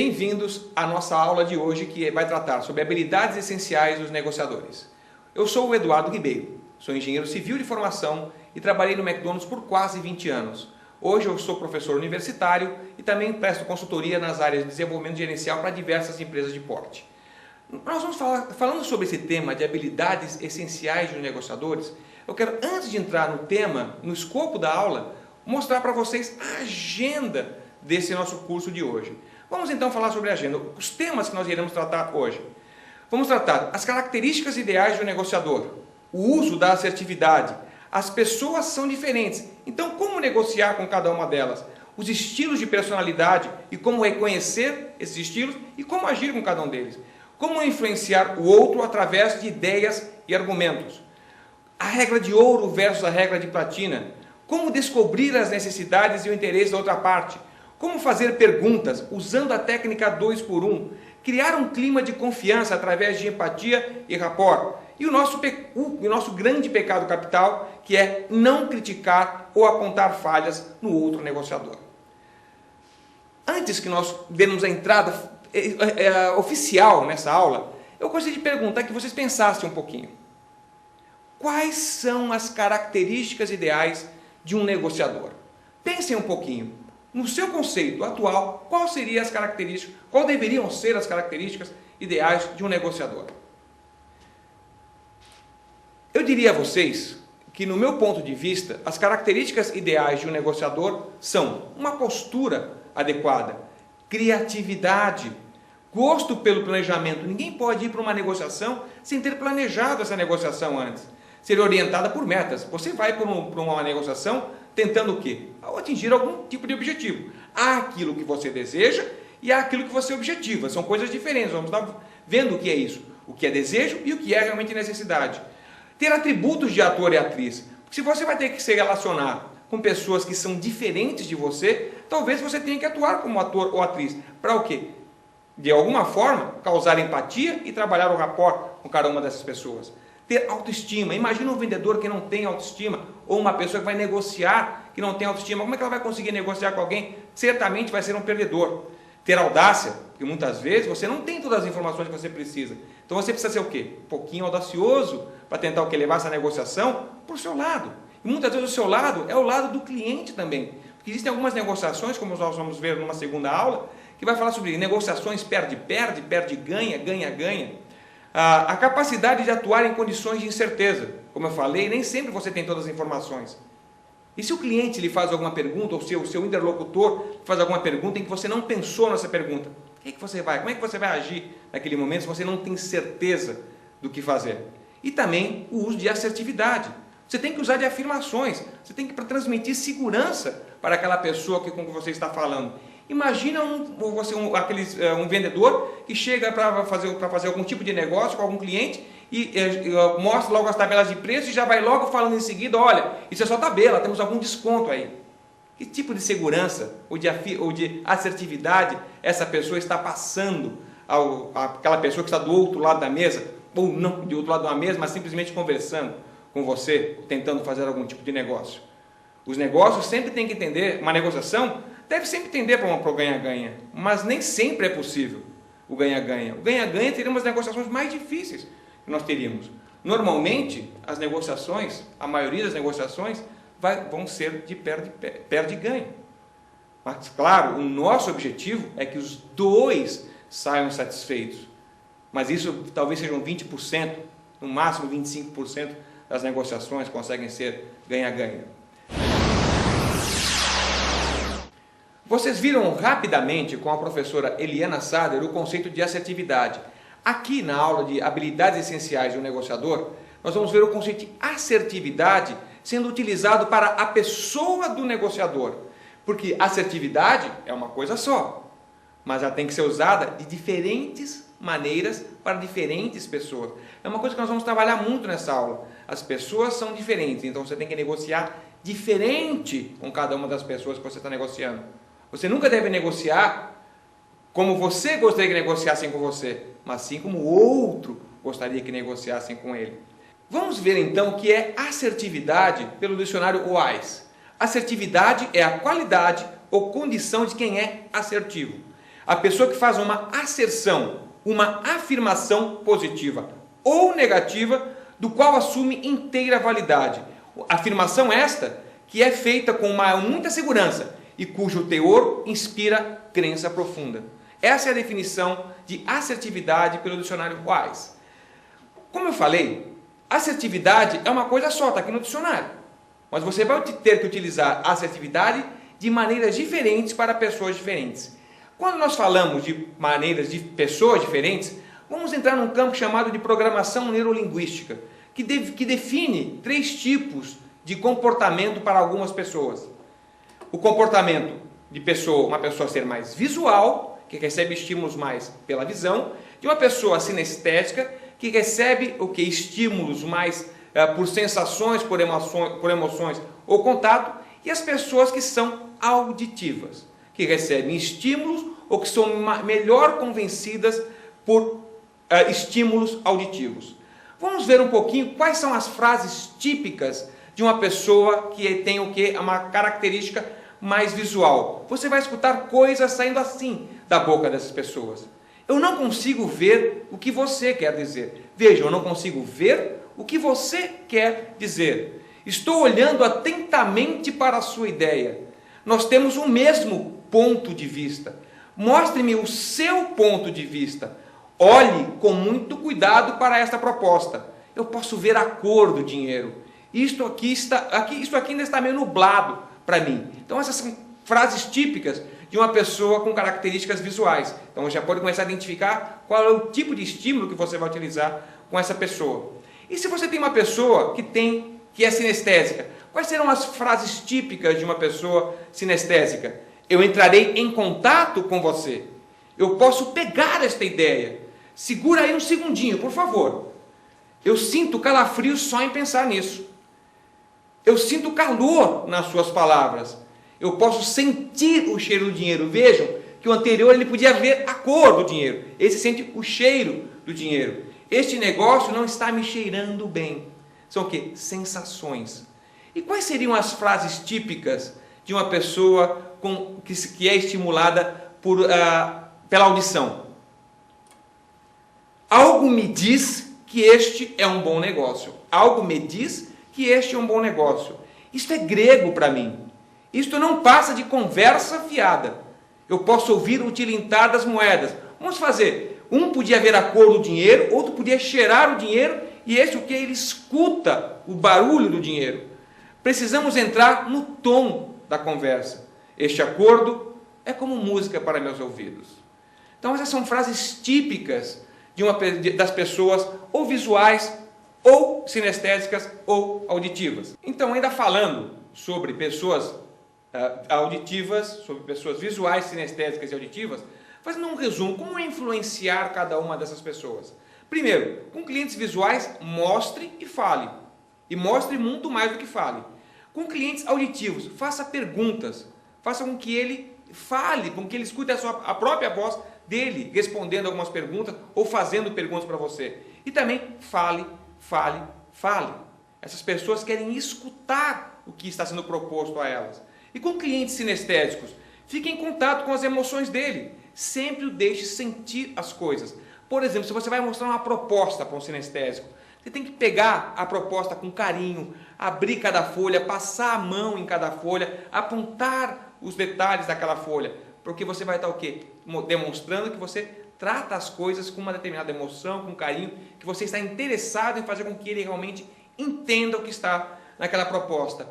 Bem-vindos à nossa aula de hoje, que vai tratar sobre habilidades essenciais dos negociadores. Eu sou o Eduardo Ribeiro, sou engenheiro civil de formação e trabalhei no McDonald's por quase 20 anos. Hoje eu sou professor universitário e também presto consultoria nas áreas de desenvolvimento gerencial para diversas empresas de porte. Nós vamos falando sobre esse tema de habilidades essenciais dos negociadores. Eu quero, antes de entrar no tema, no escopo da aula, mostrar para vocês a agenda desse nosso curso de hoje. Vamos então falar sobre a agenda, os temas que nós iremos tratar hoje. Vamos tratar as características ideais de um negociador, o uso da assertividade. As pessoas são diferentes, então como negociar com cada uma delas? Os estilos de personalidade e como reconhecer esses estilos e como agir com cada um deles. Como influenciar o outro através de ideias e argumentos. A regra de ouro versus a regra de platina. Como descobrir as necessidades e o interesse da outra parte. Como fazer perguntas usando a técnica 2 por 1, criar um clima de confiança através de empatia e rapport. E o nosso grande pecado capital, que é não criticar ou apontar falhas no outro negociador. Antes que nós demos a entrada oficial nessa aula, eu gostaria de perguntar que vocês pensassem um pouquinho. Quais são as características ideais de um negociador? Pensem um pouquinho. No seu conceito atual, quais deveriam ser as características ideais de um negociador? Eu diria a vocês que, no meu ponto de vista, as características ideais de um negociador são uma postura adequada, criatividade, gosto pelo planejamento. Ninguém pode ir para uma negociação sem ter planejado essa negociação antes. Ser orientada por metas. Você vai para uma negociação tentando o quê? Atingir algum tipo de objetivo. Há aquilo que você deseja e há aquilo que você objetiva. São coisas diferentes. Vamos estar vendo o que é isso. O que é desejo e o que é realmente necessidade. Ter atributos de ator e atriz. Porque se você vai ter que se relacionar com pessoas que são diferentes de você, talvez você tenha que atuar como ator ou atriz. Para o quê? De alguma forma, causar empatia e trabalhar o rapport com cada uma dessas pessoas. Ter autoestima. Imagina um vendedor que não tem autoestima, ou uma pessoa que vai negociar que não tem autoestima. Como é que ela vai conseguir negociar com alguém? Certamente vai ser um perdedor. Ter audácia, porque muitas vezes você não tem todas as informações que você precisa. Então você precisa ser o quê? Um pouquinho audacioso para tentar levar essa negociação para o seu lado. E muitas vezes o seu lado é o lado do cliente também. Porque existem algumas negociações, como nós vamos ver numa segunda aula, que vai falar sobre negociações perde-perde, perde-ganha, ganha-ganha. A capacidade de atuar em condições de incerteza. Como eu falei, nem sempre você tem todas as informações. E se o cliente lhe faz alguma pergunta, ou se o seu interlocutor faz alguma pergunta em que você não pensou nessa pergunta, como é que você vai agir naquele momento se você não tem certeza do que fazer? E também o uso de assertividade. Você tem que usar de afirmações, você tem que transmitir segurança para aquela pessoa com que você está falando. Imagina um vendedor que chega para fazer algum tipo de negócio com algum cliente e mostra logo as tabelas de preço e já vai logo falando em seguida, olha, isso é só tabela, temos algum desconto aí. Que tipo de segurança ou de assertividade essa pessoa está passando àquela pessoa que está do outro lado da mesa, ou não do outro lado da mesa, mas simplesmente conversando com você, tentando fazer algum tipo de negócio? Os negócios sempre têm que entender, uma negociação deve sempre tender para o ganha-ganha, mas nem sempre é possível o ganha-ganha. O ganha-ganha teria umas negociações mais difíceis que nós teríamos. Normalmente, as negociações, a maioria das negociações, vão ser de perde-ganha. Mas, claro, o nosso objetivo é que os dois saiam satisfeitos. Mas isso talvez sejam 20%, no máximo 25% das negociações conseguem ser ganha-ganha. Vocês viram rapidamente com a professora Eliana Sader o conceito de assertividade. Aqui na aula de habilidades essenciais de um negociador, nós vamos ver o conceito de assertividade sendo utilizado para a pessoa do negociador. Porque assertividade é uma coisa só, mas ela tem que ser usada de diferentes maneiras para diferentes pessoas. É uma coisa que nós vamos trabalhar muito nessa aula. As pessoas são diferentes, então você tem que negociar diferente com cada uma das pessoas que você está negociando. Você nunca deve negociar como você gostaria que negociassem com você, mas sim como o outro gostaria que negociassem com ele. Vamos ver então o que é assertividade pelo dicionário Wise. Assertividade é a qualidade ou condição de quem é assertivo. A pessoa que faz uma asserção, uma afirmação positiva ou negativa, do qual assume inteira validade. Afirmação esta que é feita com muita segurança e cujo teor inspira crença profunda. Essa é a definição de assertividade pelo dicionário Wise. Como eu falei, assertividade é uma coisa só, está aqui no dicionário. Mas você vai ter que utilizar assertividade de maneiras diferentes para pessoas diferentes. Quando nós falamos de maneiras de pessoas diferentes, vamos entrar num campo chamado de programação neurolinguística, que define 3 tipos de comportamento para algumas pessoas. O comportamento de uma pessoa ser mais visual, que recebe estímulos mais pela visão, de uma pessoa sinestésica, que recebe estímulos mais por sensações, por emoções ou contato, e as pessoas que são auditivas, que recebem estímulos ou que são melhor convencidas por estímulos auditivos. Vamos ver um pouquinho quais são as frases típicas de uma pessoa que tem uma característica mais visual. Você vai escutar coisas saindo assim da boca dessas pessoas. Eu não consigo ver o que você quer dizer. Veja, eu não consigo ver o que você quer dizer. Estou olhando atentamente para a sua ideia. Nós temos o mesmo ponto de vista. Mostre-me o seu ponto de vista. Olhe com muito cuidado para esta proposta. Eu posso ver a cor do dinheiro. Isto aqui ainda está meio nublado para mim. Então essas são frases típicas de uma pessoa com características visuais. Então você já pode começar a identificar qual é o tipo de estímulo que você vai utilizar com essa pessoa. E se você tem uma pessoa que é sinestésica, quais serão as frases típicas de uma pessoa sinestésica? Eu entrarei em contato com você. Eu posso pegar esta ideia. Segura aí um segundinho, por favor. Eu sinto calafrio só em pensar nisso. Eu sinto calor nas suas palavras. Eu posso sentir o cheiro do dinheiro. Vejam que o anterior ele podia ver a cor do dinheiro. Esse sente o cheiro do dinheiro. Este negócio não está me cheirando bem. São o quê? Sensações. E quais seriam as frases típicas de uma pessoa que é estimulada pela audição? Algo me diz que este é um bom negócio. Algo me diz que este é um bom negócio. Isto é grego para mim. Isto não passa de conversa fiada. Eu posso ouvir o tilintar das moedas. Vamos fazer. Um podia ver a cor do dinheiro, outro podia cheirar o dinheiro, e este ele escuta o barulho do dinheiro. Precisamos entrar no tom da conversa. Este acordo é como música para meus ouvidos. Então essas são frases típicas das pessoas ou visuais, ou sinestésicas, ou auditivas. Então, ainda falando sobre pessoas auditivas, sobre pessoas visuais, sinestésicas e auditivas, fazendo um resumo, como influenciar cada uma dessas pessoas? Primeiro, com clientes visuais, mostre e fale. E mostre muito mais do que fale. Com clientes auditivos, faça perguntas. Faça com que ele fale, com que ele escute a própria voz dele, respondendo algumas perguntas ou fazendo perguntas para você. E também fale. Essas pessoas querem escutar o que está sendo proposto a elas. E com clientes sinestésicos, fique em contato com as emoções dele. Sempre o deixe sentir as coisas. Por exemplo, se você vai mostrar uma proposta para um sinestésico, você tem que pegar a proposta com carinho, abrir cada folha, passar a mão em cada folha, apontar os detalhes daquela folha, porque você vai estar demonstrando que você trata as coisas com uma determinada emoção, com carinho, que você está interessado em fazer com que ele realmente entenda o que está naquela proposta.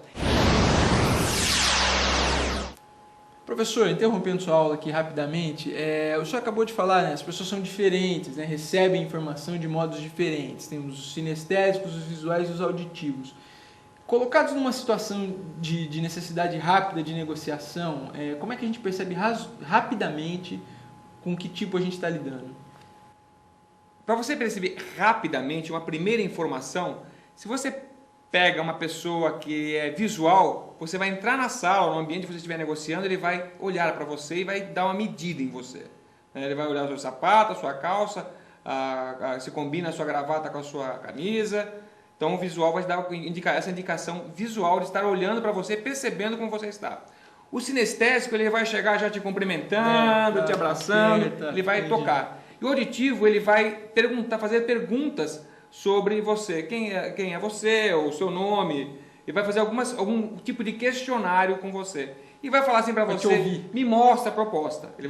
Professor, interrompendo sua aula aqui rapidamente, o senhor acabou de falar, né, as pessoas são diferentes, né, recebem informação de modos diferentes. Temos os sinestésicos, os visuais e os auditivos. Colocados numa situação de necessidade rápida de negociação, como é que a gente percebe rapidamente com que tipo a gente está lidando? Para você perceber rapidamente uma primeira informação, se você pega uma pessoa que é visual, você vai entrar na sala, no ambiente que você estiver negociando, ele vai olhar para você e vai dar uma medida em você. Ele vai olhar o seu sapato, a sua calça, se combina a sua gravata com a sua camisa. Então o visual vai dar essa indicação visual de estar olhando para você, percebendo como você está. O sinestésico, ele vai chegar já te cumprimentando, te abraçando, ele vai tocar. E o auditivo, ele vai fazer perguntas sobre você. Quem é você, ou o seu nome. Ele vai fazer algum tipo de questionário com você. E vai falar assim para você, me mostra a proposta. Ele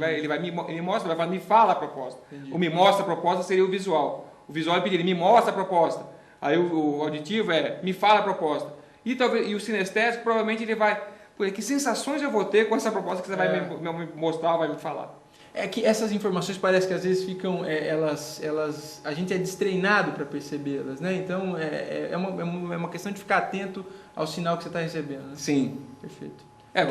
mostra, vai falar, me fala a proposta. Entendi. O me mostra a proposta seria o visual. O visual ele pediria, me mostra a proposta. Aí o auditivo me fala a proposta. E o sinestésico, provavelmente, ele vai... Que sensações eu vou ter com essa proposta que você vai me mostrar, vai me falar? É que essas informações parece que às vezes ficam, a gente é destreinado para percebê-las, né? Então é uma questão de ficar atento ao sinal que você está recebendo. Né? Sim. Perfeito.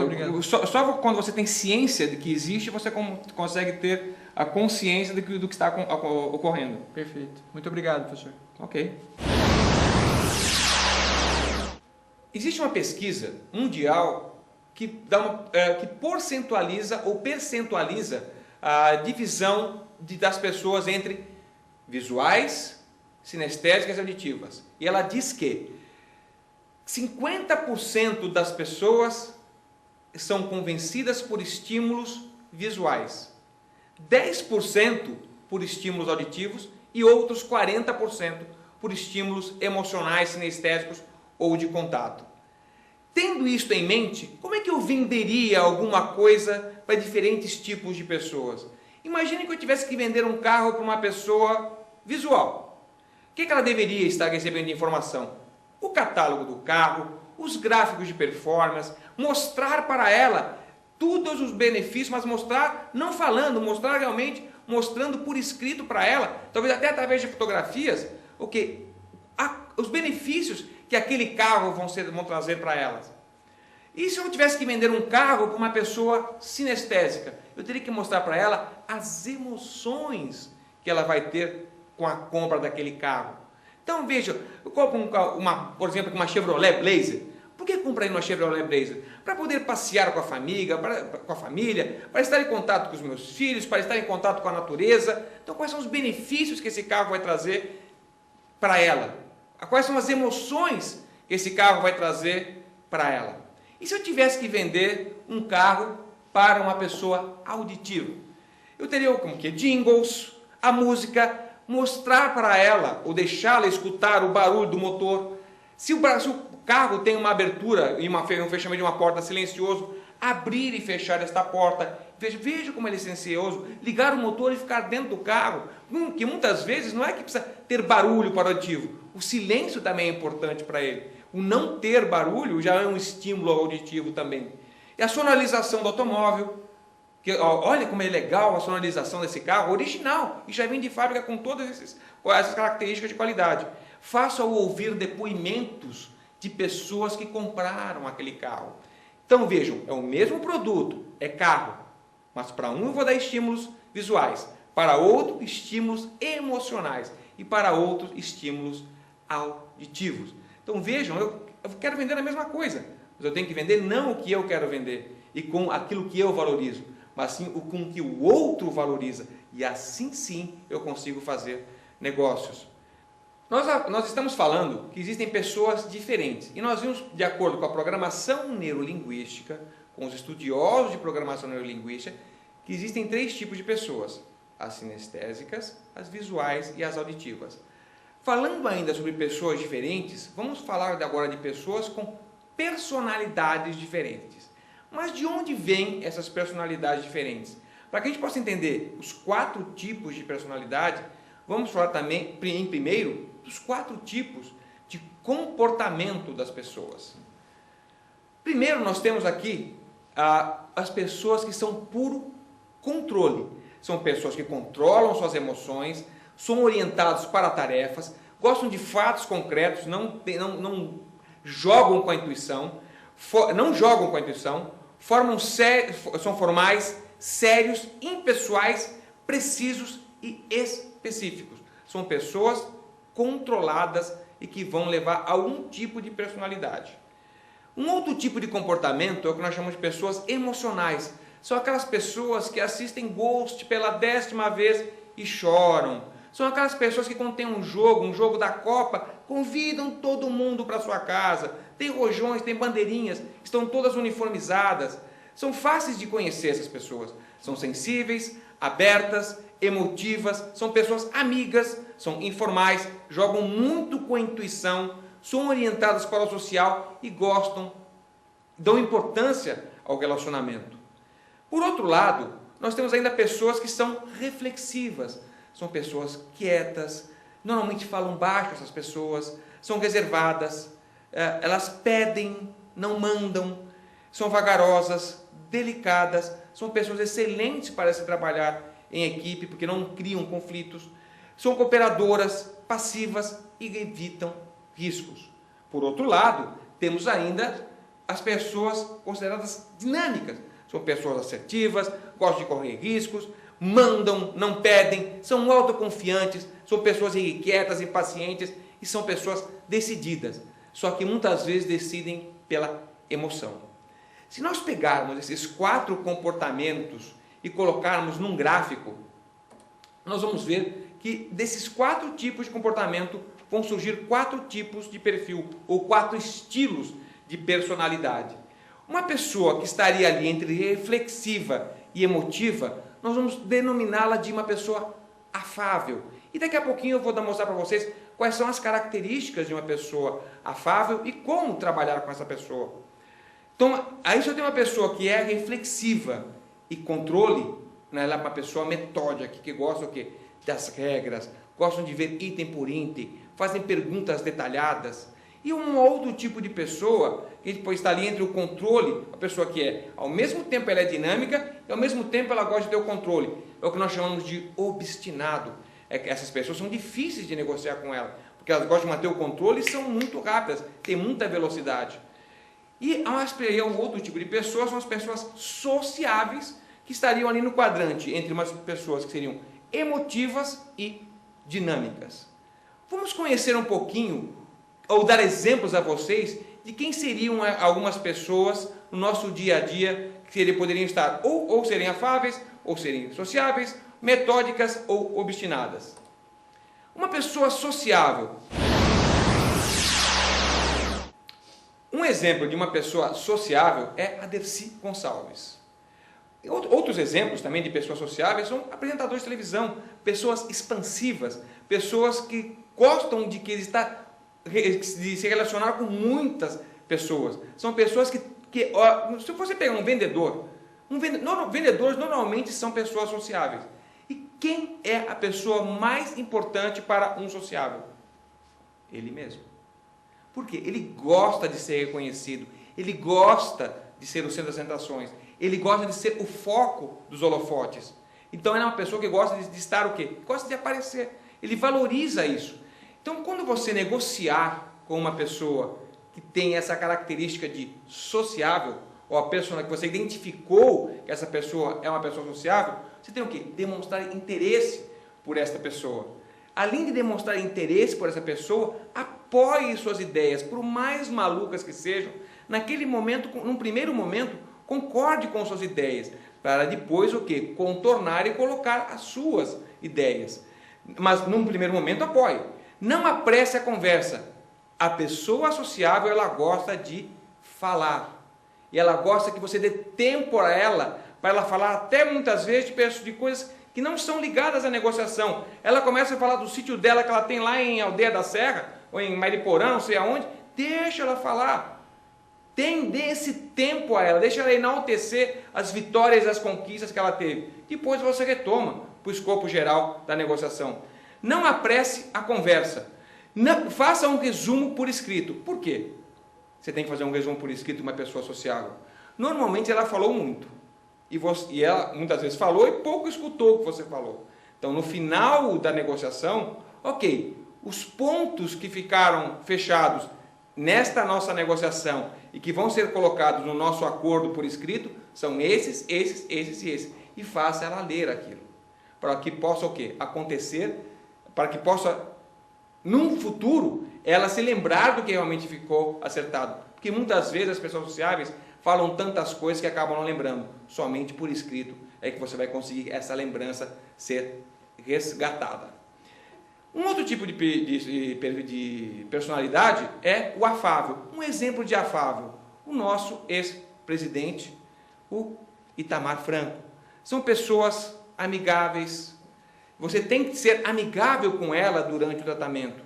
Obrigado. Só quando você tem ciência de que existe, você consegue ter a consciência do que está ocorrendo. Perfeito. Muito obrigado, professor. Ok. Existe uma pesquisa mundial que percentualiza a divisão das pessoas entre visuais, sinestésicas e auditivas. E ela diz que 50% das pessoas são convencidas por estímulos visuais, 10% por estímulos auditivos e outros 40% por estímulos emocionais, sinestésicos ou de contato. Tendo isto em mente, como é que eu venderia alguma coisa para diferentes tipos de pessoas? Imagine que eu tivesse que vender um carro para uma pessoa visual. O que ela deveria estar recebendo de informação? O catálogo do carro, os gráficos de performance, mostrar para ela todos os benefícios, mas mostrar, não falando, mostrar realmente, mostrando por escrito para ela, talvez até através de fotografias, os benefícios que aquele carro vão trazer para elas. E se eu tivesse que vender um carro para uma pessoa sinestésica? Eu teria que mostrar para ela as emoções que ela vai ter com a compra daquele carro. Então veja, eu compro por exemplo, uma Chevrolet Blazer. Por que comprar uma Chevrolet Blazer? Para poder passear com a família, para estar em contato com os meus filhos, para estar em contato com a natureza. Então quais são os benefícios que esse carro vai trazer para ela? Quais são as emoções que esse carro vai trazer para ela? E se eu tivesse que vender um carro para uma pessoa auditiva? Eu teria como que jingles, a música, mostrar para ela ou deixá-la escutar o barulho do motor. Se o carro tem uma abertura e um fechamento de uma porta silencioso, abrir e fechar esta porta. Veja como ele é silencioso. Ligar o motor e ficar dentro do carro. Que muitas vezes não é que precisa ter barulho para o auditivo. O silêncio também é importante para ele. O não ter barulho já é um estímulo auditivo também. E a sonorização do automóvel. Olha como é legal a sonorização desse carro, original. E já vem de fábrica com todas essas características de qualidade. Faça-o ouvir depoimentos de pessoas que compraram aquele carro. Então vejam, é o mesmo produto, é carro, mas para um eu vou dar estímulos visuais, para outro estímulos emocionais e para outros estímulos auditivos. Então vejam, eu quero vender a mesma coisa, mas eu tenho que vender não o que eu quero vender e com aquilo que eu valorizo, mas sim com o que o outro valoriza, e assim sim eu consigo fazer negócios. Nós estamos falando que existem pessoas diferentes e nós vimos, de acordo com a programação neurolinguística, com os estudiosos de programação neurolinguística, que existem 3 tipos de pessoas: as sinestésicas, as visuais e as auditivas. Falando ainda sobre pessoas diferentes, vamos falar agora de pessoas com personalidades diferentes. Mas de onde vêm essas personalidades diferentes? Para que a gente possa entender os 4 tipos de personalidade, vamos falar também, em primeiro, dos 4 tipos de comportamento das pessoas. Primeiro, nós temos aqui as pessoas que são puro controle. São pessoas que controlam suas emoções, são orientados para tarefas, gostam de fatos concretos, não jogam com a intuição, são formais, sérios, impessoais, precisos e específicos. São pessoas controladas e que vão levar a um tipo de personalidade. Um outro tipo de comportamento é o que nós chamamos de pessoas emocionais. São aquelas pessoas que assistem Ghost pela 10ª vez e choram. São aquelas pessoas que quando tem um jogo da Copa, convidam todo mundo para sua casa. Tem rojões, tem bandeirinhas, estão todas uniformizadas. São fáceis de conhecer essas pessoas. São sensíveis, abertas, emotivas, são pessoas amigas, são informais, jogam muito com a intuição, são orientadas para o social e gostam, dão importância ao relacionamento. Por outro lado, nós temos ainda pessoas que são reflexivas, são pessoas quietas, normalmente falam baixo essas pessoas, são reservadas, elas pedem, não mandam, são vagarosas, delicadas, são pessoas excelentes para se trabalhar em equipe, porque não criam conflitos, são cooperadoras, passivas e evitam riscos. Por outro lado, temos ainda as pessoas consideradas dinâmicas, são pessoas assertivas, gostam de correr riscos, mandam, não pedem, são autoconfiantes, são pessoas irrequietas, impacientes e são pessoas decididas, só que muitas vezes decidem pela emoção. Se nós pegarmos esses 4 comportamentos e colocarmos num gráfico, nós vamos ver que desses 4 tipos de comportamento vão surgir 4 tipos de perfil, ou 4 estilos de personalidade. Uma pessoa que estaria ali entre reflexiva e emotiva, nós vamos denominá-la de uma pessoa afável. E daqui a pouquinho eu vou mostrar para vocês quais são as características de uma pessoa afável e como trabalhar com essa pessoa. Então, aí só tem uma pessoa que é reflexiva e controle, né? Ela é uma pessoa metódica, que gosta o quê? Das regras, gostam de ver item por item, fazem perguntas detalhadas. E um outro tipo de pessoa, que depois está ali entre o controle, a pessoa que é, ao mesmo tempo ela é dinâmica, e ao mesmo tempo ela gosta de ter o controle. É o que nós chamamos de obstinado. É que essas pessoas são difíceis de negociar com ela, porque elas gostam de manter o controle e são muito rápidas, têm muita velocidade. E um outro tipo de pessoas são as pessoas sociáveis, que estariam ali no quadrante, entre umas pessoas que seriam emotivas e dinâmicas. Vamos conhecer um pouquinho, ou dar exemplos a vocês, de quem seriam algumas pessoas no nosso dia a dia, que poderiam estar ou serem afáveis, ou serem sociáveis, metódicas ou obstinadas. Uma pessoa sociável. Um exemplo de uma pessoa sociável é a Dercy Gonçalves. Outros exemplos também de pessoas sociáveis são apresentadores de televisão, pessoas expansivas, pessoas que gostam de se relacionar com muitas pessoas. São pessoas que se você pegar um vendedor, vendedores normalmente são pessoas sociáveis. E quem é a pessoa mais importante para um sociável? Ele mesmo. Por quê? Ele gosta de ser reconhecido, ele gosta de ser o centro das atenções, ele gosta de ser o foco dos holofotes. Então, ele é uma pessoa que gosta de estar o quê? Gosta de aparecer, ele valoriza isso. Então, quando você negociar com uma pessoa que tem essa característica de sociável, ou a pessoa que você identificou que essa pessoa é uma pessoa sociável, você tem o quê? Demonstrar interesse por esta pessoa. Além de demonstrar interesse por essa pessoa, apoie suas ideias, por mais malucas que sejam. Naquele momento, num primeiro momento, concorde com suas ideias, para depois o quê? Contornar e colocar as suas ideias. Mas num primeiro momento apoie. Não apresse a conversa. A pessoa sociável, ela gosta de falar. E ela gosta que você dê tempo a ela, para ela falar até muitas vezes de coisas que não são ligadas à negociação. Ela começa a falar do sítio dela que ela tem lá em Aldeia da Serra, ou em Mariporã, não sei aonde. Deixa ela falar. Dê esse tempo a ela, deixa ela enaltecer as vitórias e as conquistas que ela teve. Depois você retoma para o escopo geral da negociação. Não apresse a conversa. Não, faça um resumo por escrito. Por quê? Você tem que fazer um resumo por escrito de uma pessoa sociável. Normalmente ela falou muito. E ela muitas vezes falou e pouco escutou o que você falou. Então, no final da negociação, ok, os pontos que ficaram fechados nesta nossa negociação e que vão ser colocados no nosso acordo por escrito são esses e esses. E faça ela ler aquilo. Para que possa o quê? Acontecer, para que possa, num futuro, ela se lembrar do que realmente ficou acertado. Porque muitas vezes as pessoas sociáveis falam tantas coisas que acabam não lembrando. Somente por escrito é que você vai conseguir essa lembrança ser resgatada. Um outro tipo de personalidade é o afável. Um exemplo de afável, o nosso ex-presidente, o Itamar Franco. São pessoas amigáveis. Você tem que ser amigável com ela durante o tratamento.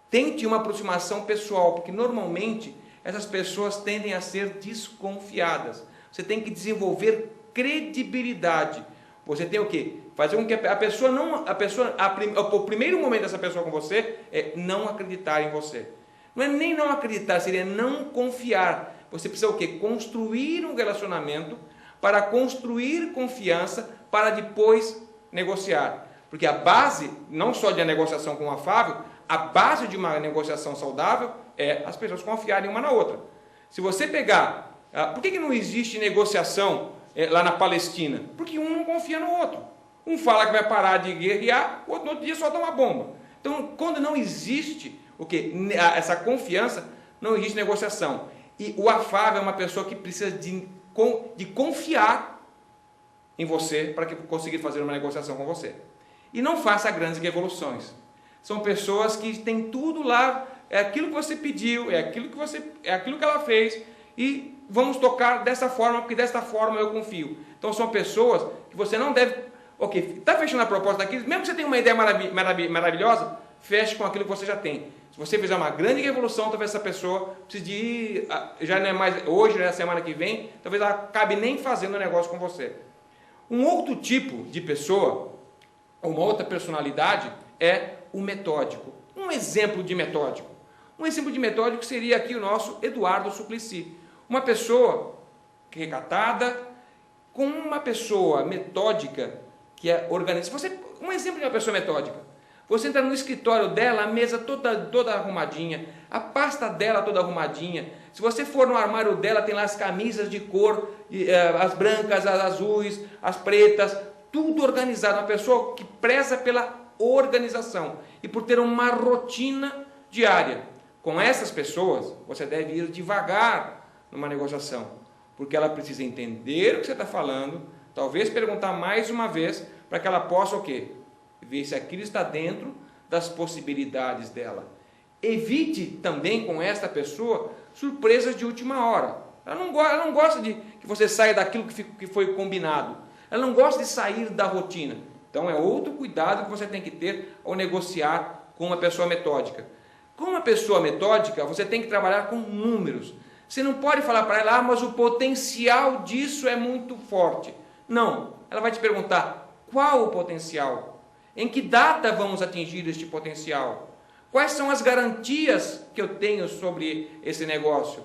Tente uma aproximação pessoal, porque normalmente essas pessoas tendem a ser desconfiadas. Você tem que desenvolver credibilidade. Você tem o quê? Fazer com que o primeiro momento dessa pessoa com você é não acreditar em você. Não é nem não acreditar, seria não confiar. Você precisa o quê? Construir um relacionamento para construir confiança para depois negociar. Porque a base, não só de uma negociação com o afável, a base de uma negociação saudável é as pessoas confiarem uma na outra. Se você pegar... por que não existe negociação lá na Palestina? Porque um não confia no outro. Um fala que vai parar de guerrear, o outro no outro dia solta uma bomba. Então, quando não existe essa confiança, não existe negociação. E o afável é uma pessoa que precisa de confiar em você para conseguir fazer uma negociação com você. E não faça grandes revoluções. São pessoas que têm tudo lá, é aquilo que você pediu, é aquilo que ela fez, e vamos tocar dessa forma, porque dessa forma eu confio. Então são pessoas que você não deve... Ok, está fechando a proposta daquilo, mesmo que você tenha uma ideia maravilhosa, feche com aquilo que você já tem. Se você fizer uma grande revolução, talvez essa pessoa precise de ir, já não é mais hoje, não é a semana que vem, talvez ela acabe nem fazendo negócio com você. Um outro tipo de pessoa, uma outra personalidade, é o metódico. Um exemplo de metódico. Um exemplo de metódico seria aqui o nosso Eduardo Suplicy. Uma pessoa recatada, com uma pessoa metódica que é organizada. Um exemplo de uma pessoa metódica. Você entra no escritório dela, a mesa toda arrumadinha, a pasta dela toda arrumadinha. Se você for no armário dela, tem lá as camisas de cor, as brancas, as azuis, as pretas, tudo organizado. Uma pessoa que preza pela organização e por ter uma rotina diária. Com essas pessoas, você deve ir devagar numa negociação, porque ela precisa entender o que você está falando, talvez perguntar mais uma vez, para que ela possa o quê? Ver se aquilo está dentro das possibilidades dela. Evite também com esta pessoa surpresas de última hora. Ela não gosta de que você saia daquilo que foi combinado. Ela não gosta de sair da rotina. Então é outro cuidado que você tem que ter ao negociar com uma pessoa metódica. Com uma pessoa metódica, você tem que trabalhar com números. Você não pode falar para ela, mas o potencial disso é muito forte. Não, ela vai te perguntar, qual o potencial? Em que data vamos atingir este potencial? Quais são as garantias que eu tenho sobre esse negócio?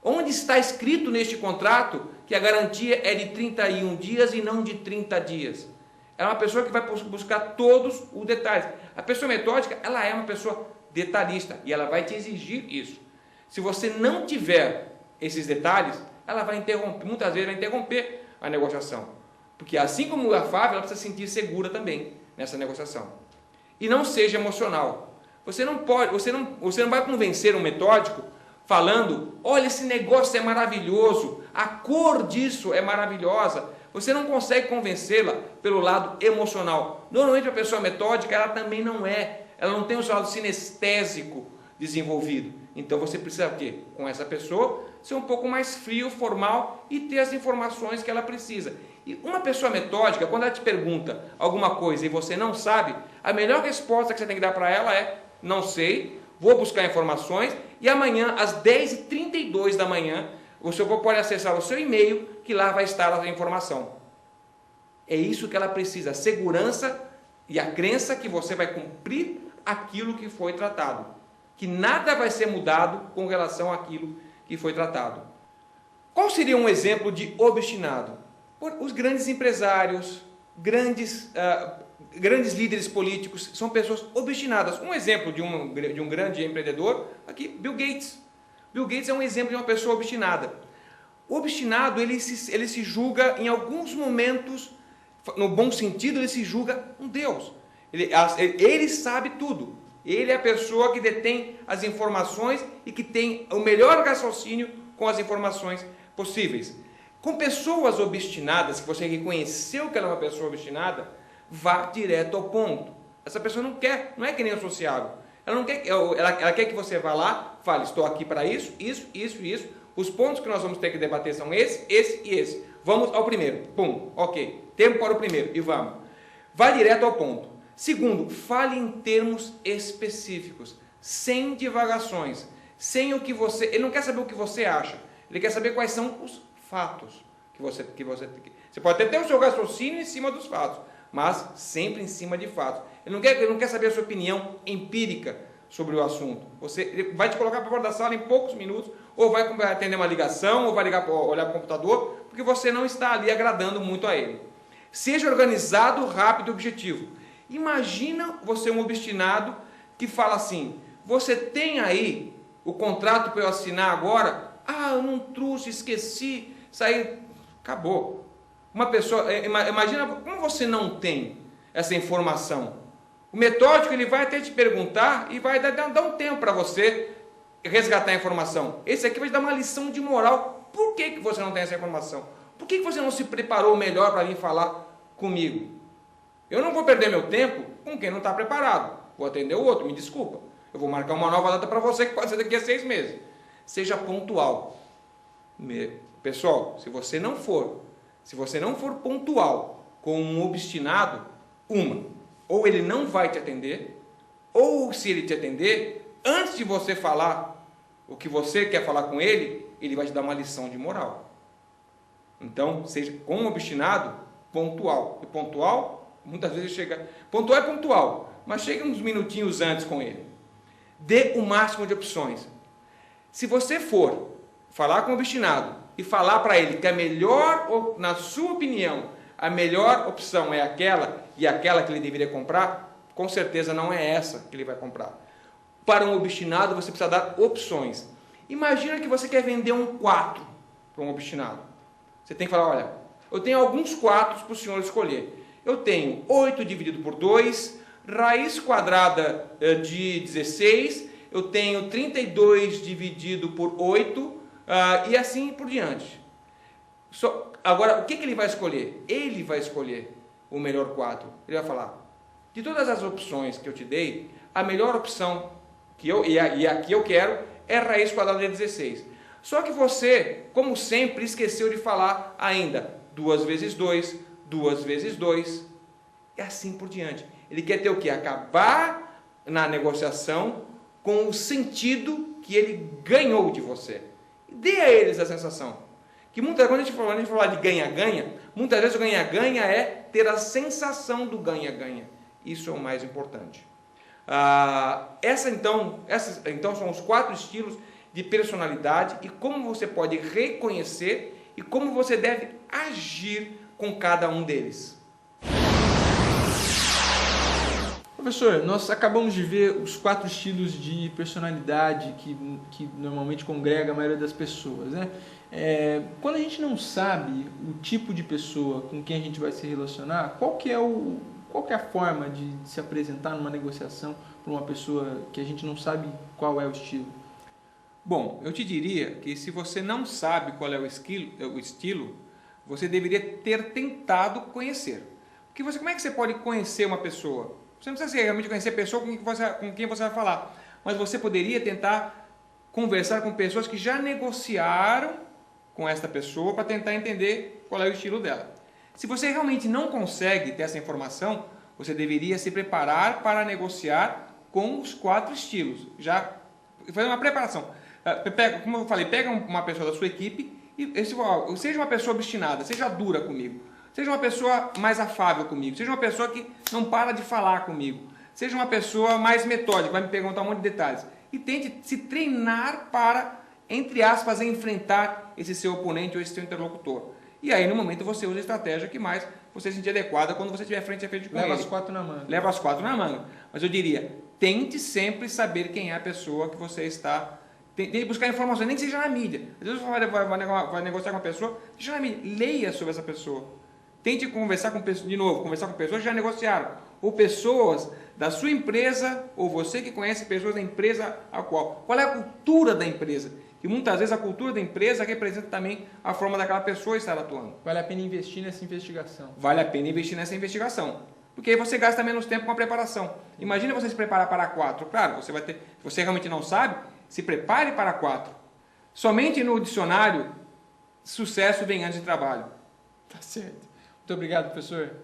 Onde está escrito neste contrato que a garantia é de 31 dias e não de 30 dias? É uma pessoa que vai buscar todos os detalhes. A pessoa metódica, ela é uma pessoa detalhista e ela vai te exigir isso. Se você não tiver esses detalhes, ela vai interromper, muitas vezes vai interromper a negociação. Porque assim como a afável, ela precisa se sentir segura também nessa negociação. E não seja emocional. Você não vai convencer um metódico falando, olha, esse negócio é maravilhoso, a cor disso é maravilhosa. Você não consegue convencê-la pelo lado emocional. Normalmente a pessoa metódica, ela também não é. Ela não tem o seu lado sinestésico desenvolvido. Então você precisa o quê? Com essa pessoa, ser um pouco mais frio, formal e ter as informações que ela precisa. E uma pessoa metódica, quando ela te pergunta alguma coisa e você não sabe, a melhor resposta que você tem que dar para ela é, não sei, vou buscar informações e amanhã, às 10h32 da manhã, você pode acessar o seu e-mail, que lá vai estar a informação. É isso que ela precisa, a segurança e a crença que você vai cumprir aquilo que foi tratado. Que nada vai ser mudado com relação àquilo que foi tratado. Qual seria um exemplo de obstinado? Os grandes empresários, grandes líderes políticos, são pessoas obstinadas. Um exemplo de um grande empreendedor, aqui, Bill Gates. Bill Gates é um exemplo de uma pessoa obstinada. O obstinado, ele se julga em alguns momentos, no bom sentido, ele se julga um Deus. Ele sabe tudo. Ele é a pessoa que detém as informações e que tem o melhor raciocínio com as informações possíveis. Com pessoas obstinadas, que você reconheceu que ela é uma pessoa obstinada, vá direto ao ponto. Essa pessoa não é que nem o sociável. Ela quer que você vá lá, fale, estou aqui para isso, isso, isso e isso. Os pontos que nós vamos ter que debater são esse e esse. Vamos ao primeiro. Pum, ok. Tempo para o primeiro e vamos. Vá direto ao ponto. Segundo, fale em termos específicos, sem divagações, sem o que você... Ele não quer saber o que você acha, ele quer saber quais são os fatos que você pode até ter o seu raciocínio em cima dos fatos, mas sempre em cima de fatos. Ele não quer saber a sua opinião empírica sobre o assunto. Ele vai te colocar para fora da sala em poucos minutos, ou vai atender uma ligação, ou vai olhar para o computador, porque você não está ali agradando muito a ele. Seja organizado, rápido e objetivo. Imagina você um obstinado que fala assim: você tem aí o contrato para eu assinar agora? Ah, eu não trouxe, esqueci, saí, acabou. Uma pessoa, imagina como você não tem essa informação. O metódico ele vai até te perguntar e vai dar um tempo para você resgatar a informação. Esse aqui vai te dar uma lição de moral. Por que você não tem essa informação? Por que você não se preparou melhor para vir falar comigo? Eu não vou perder meu tempo com quem não está preparado. Vou atender o outro, me desculpa. Eu vou marcar uma nova data para você que pode ser daqui a 6 meses. Seja pontual. Pessoal, se você não for pontual com um obstinado, ou ele não vai te atender, ou se ele te atender, antes de você falar o que você quer falar com ele, ele vai te dar uma lição de moral. Então, seja com um obstinado, pontual. E pontual, muitas vezes chega... Pontual é pontual, mas chega uns minutinhos antes com ele. Dê o máximo de opções. Se você for falar com o obstinado e falar para ele que a melhor, na sua opinião, a melhor opção é aquela e aquela que ele deveria comprar, com certeza não é essa que ele vai comprar. Para um obstinado, você precisa dar opções. Imagina que você quer vender um 4 para um obstinado. Você tem que falar: olha, eu tenho alguns 4 para o senhor escolher. Eu tenho 8 dividido por 2, raiz quadrada de 16, eu tenho 32 dividido por 8, e assim por diante. Agora, o que ele vai escolher? Ele vai escolher o melhor 4. Ele vai falar: de todas as opções que eu te dei, a melhor opção e a que eu quero é raiz quadrada de 16. Só que você, como sempre, esqueceu de falar ainda 2 vezes 2, 2 vezes 2, e assim por diante. Ele quer ter o quê? Acabar na negociação com o sentido que ele ganhou de você. Dê a eles a sensação. Que muitas vezes, quando a gente fala de ganha-ganha, muitas vezes o ganha-ganha é ter a sensação do ganha-ganha. Isso é o mais importante. Então são os 4 estilos de personalidade e como você pode reconhecer e como você deve agir com cada um deles. Professor, nós acabamos de ver os 4 estilos de personalidade que normalmente congrega a maioria das pessoas, né? Quando a gente não sabe o tipo de pessoa com quem a gente vai se relacionar, qual que é a forma de se apresentar numa negociação para uma pessoa que a gente não sabe qual é o estilo? Bom, eu te diria que se você não sabe qual é o estilo, você deveria ter tentado conhecer. Porque como é que você pode conhecer uma pessoa? Você não precisa realmente conhecer a pessoa com quem você vai falar, mas você poderia tentar conversar com pessoas que já negociaram com esta pessoa para tentar entender qual é o estilo dela. Se você realmente não consegue ter essa informação, você deveria se preparar para negociar com os 4 estilos. Já fazer uma preparação. Como eu falei, pega uma pessoa da sua equipe e seja uma pessoa obstinada, seja dura comigo. Seja uma pessoa mais afável comigo. Seja uma pessoa que não para de falar comigo. Seja uma pessoa mais metódica, vai me perguntar um monte de detalhes. E tente se treinar para, entre aspas, enfrentar esse seu oponente ou esse seu interlocutor. E aí, no momento, você usa a estratégia que mais você sentir adequada quando você estiver frente a frente com ele. Leva as 4 na manga. Leva as 4 na manga. Mas eu diria, tente sempre saber quem é a pessoa que você está... Tente buscar informações, nem que seja na mídia. Às vezes você vai negociar com uma pessoa, seja na mídia, leia sobre essa pessoa. Tente conversar com pessoas, conversar com pessoas que já negociaram, ou pessoas da sua empresa, ou você que conhece pessoas da empresa a qual. Qual é a cultura da empresa? Que muitas vezes a cultura da empresa representa também a forma daquela pessoa estar atuando. Vale a pena investir nessa investigação. Vale a pena investir nessa investigação. Porque aí você gasta menos tempo com a preparação. Imagina você se preparar para 4. Claro, se você realmente não sabe, se prepare para 4. Somente no dicionário, sucesso vem antes de trabalho. Tá certo. Muito obrigado, professor.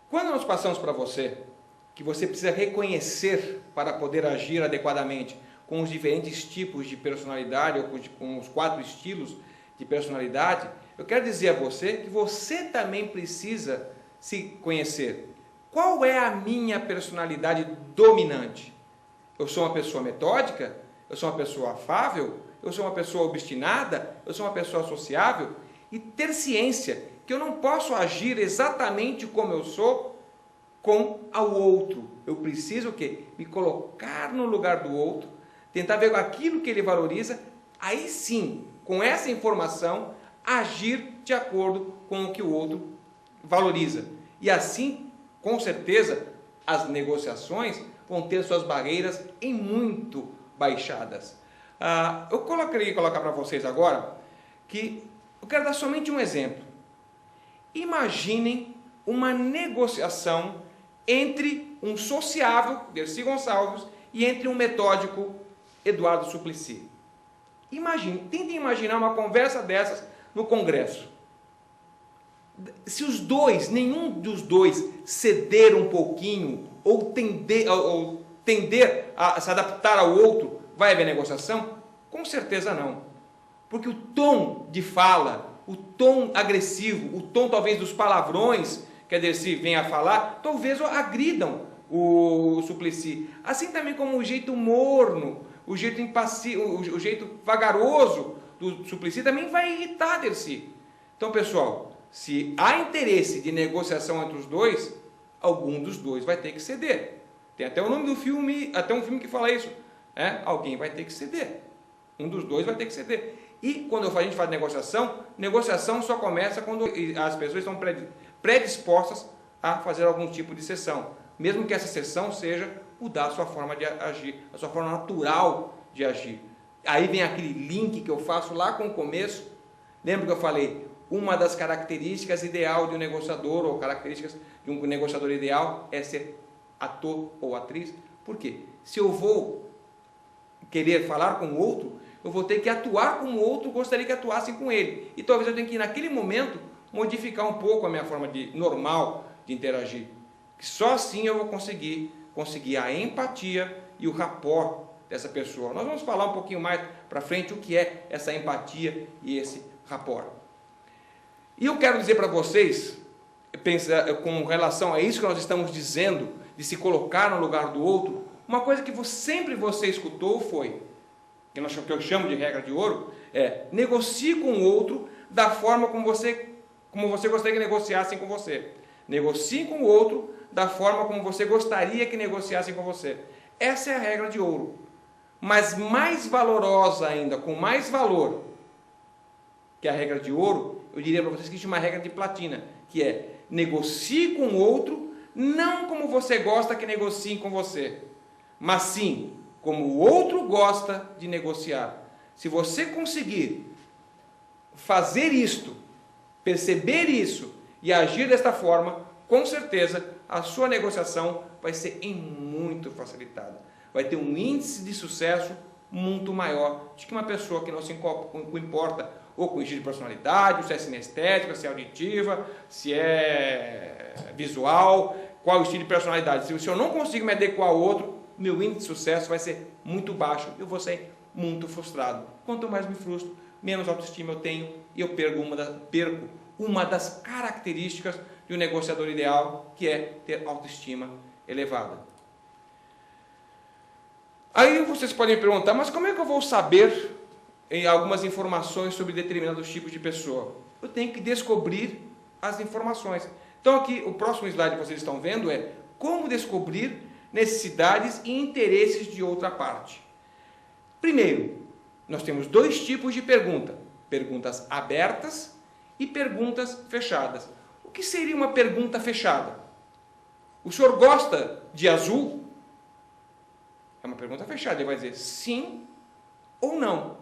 Quando nós passamos para você que você precisa reconhecer para poder agir adequadamente com os diferentes tipos de personalidade ou com os 4 estilos de personalidade, eu quero dizer a você que você também precisa se conhecer. Qual é a minha personalidade dominante? Eu sou uma pessoa metódica? Eu sou uma pessoa afável? Eu sou uma pessoa obstinada? Eu sou uma pessoa sociável? E ter ciência que eu não posso agir exatamente como eu sou com ao outro. Eu preciso o quê? Me colocar no lugar do outro, tentar ver aquilo que ele valoriza, aí sim, com essa informação, agir de acordo com o que o outro valoriza. E assim, com certeza, as negociações vão ter suas barreiras em muito baixadas. Eu queria colocar para vocês agora que eu quero dar somente um exemplo. Imaginem uma negociação entre um sociável, Dercy Gonçalves, e entre um metódico, Eduardo Suplicy. Tentem imaginar uma conversa dessas no Congresso. Se os dois, nenhum dos dois ceder um pouquinho ou tender a se adaptar ao outro, vai haver negociação? Com certeza não. Porque o tom de fala, o tom agressivo, o tom talvez dos palavrões que a Dercy venha a falar, talvez agridam o Suplicy. Assim também como o jeito morno, o jeito impassível, o jeito vagaroso do Suplicy também vai irritar a Dercy. Então, pessoal, se há interesse de negociação entre os dois, algum dos dois vai ter que ceder. Tem até o nome do filme, até um filme que fala isso. Alguém vai ter que ceder. Um dos dois vai ter que ceder. E quando a gente fala de negociação só começa quando as pessoas estão predispostas a fazer algum tipo de cessão. Mesmo que essa cessão seja mudar a sua forma de agir, a sua forma natural de agir. Aí vem aquele link que eu faço lá com o começo. Lembra que eu falei? Uma das características ideal de um negociador, ou características de um negociador ideal, é ser ator ou atriz. Por quê? Se eu vou querer falar com o outro, eu vou ter que atuar como o outro gostaria que atuassem com ele. E talvez eu tenha que, naquele momento, modificar um pouco a minha forma normal de interagir. Só assim eu vou conseguir a empatia e o rapport dessa pessoa. Nós vamos falar um pouquinho mais para frente o que é essa empatia e esse rapport. E eu quero dizer para vocês, com relação a isso que nós estamos dizendo, de se colocar no lugar do outro, uma coisa que sempre você escutou foi, que eu chamo de regra de ouro, negocie com o outro da forma como você gostaria que negociassem com você. Negocie com o outro da forma como você gostaria que negociassem com você. Essa é a regra de ouro. Mas mais valorosa ainda, com mais valor que a regra de ouro, eu diria para vocês que existe uma regra de platina, que é: negocie com o outro não como você gosta que negociem com você, mas sim como o outro gosta de negociar. Se você conseguir fazer isto, perceber isso e agir desta forma, com certeza a sua negociação vai ser muito facilitada. Vai ter um índice de sucesso muito maior do que uma pessoa que não se importa ou com o estilo de personalidade, se é sinestética, se é auditiva, se é visual, qual o estilo de personalidade. Se eu não consigo me adequar ao outro, meu índice de sucesso vai ser muito baixo, eu vou ser muito frustrado. Quanto mais me frustro, menos autoestima eu tenho e eu perco uma das características de um negociador ideal, que é ter autoestima elevada. Aí vocês podem me perguntar, mas como é que eu vou saber algumas informações sobre determinados tipos de pessoa? Eu tenho que descobrir as informações. Então aqui, o próximo slide que vocês estão vendo é como descobrir necessidades e interesses de outra parte. Primeiro, nós temos 2 tipos de pergunta: perguntas abertas e perguntas fechadas. O que seria uma pergunta fechada? O senhor gosta de azul? É uma pergunta fechada, ele vai dizer sim ou não.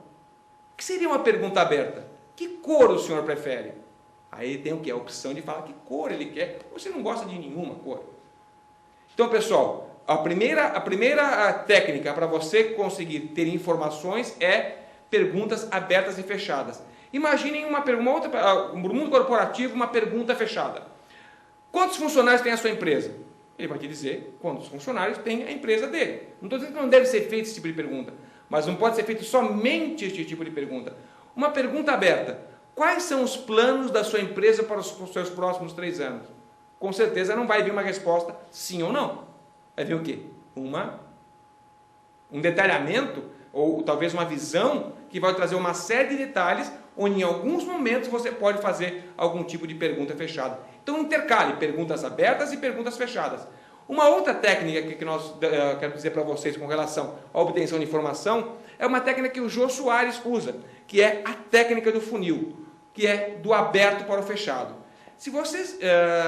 O que seria uma pergunta aberta? Que cor o senhor prefere? Aí tem o que? A opção de falar que cor ele quer. Você não gosta de nenhuma cor. Então, pessoal, a primeira técnica para você conseguir ter informações é perguntas abertas e fechadas. Imaginem no mundo corporativo, uma pergunta fechada. Quantos funcionários tem a sua empresa? Ele vai te dizer quantos funcionários tem a empresa dele. Não estou dizendo que não deve ser feito esse tipo de pergunta, mas não pode ser feito somente este tipo de pergunta. Uma pergunta aberta. Quais são os planos da sua empresa para os seus próximos 3 anos? Com certeza não vai vir uma resposta sim ou não. Vai vir o quê? Um detalhamento, ou talvez uma visão, que vai trazer uma série de detalhes, onde em alguns momentos você pode fazer algum tipo de pergunta fechada. Então intercale perguntas abertas e perguntas fechadas. Uma outra técnica que quero dizer para vocês com relação à obtenção de informação, é uma técnica que o Jô Soares usa, que é a técnica do funil, que é do aberto para o fechado. Se vocês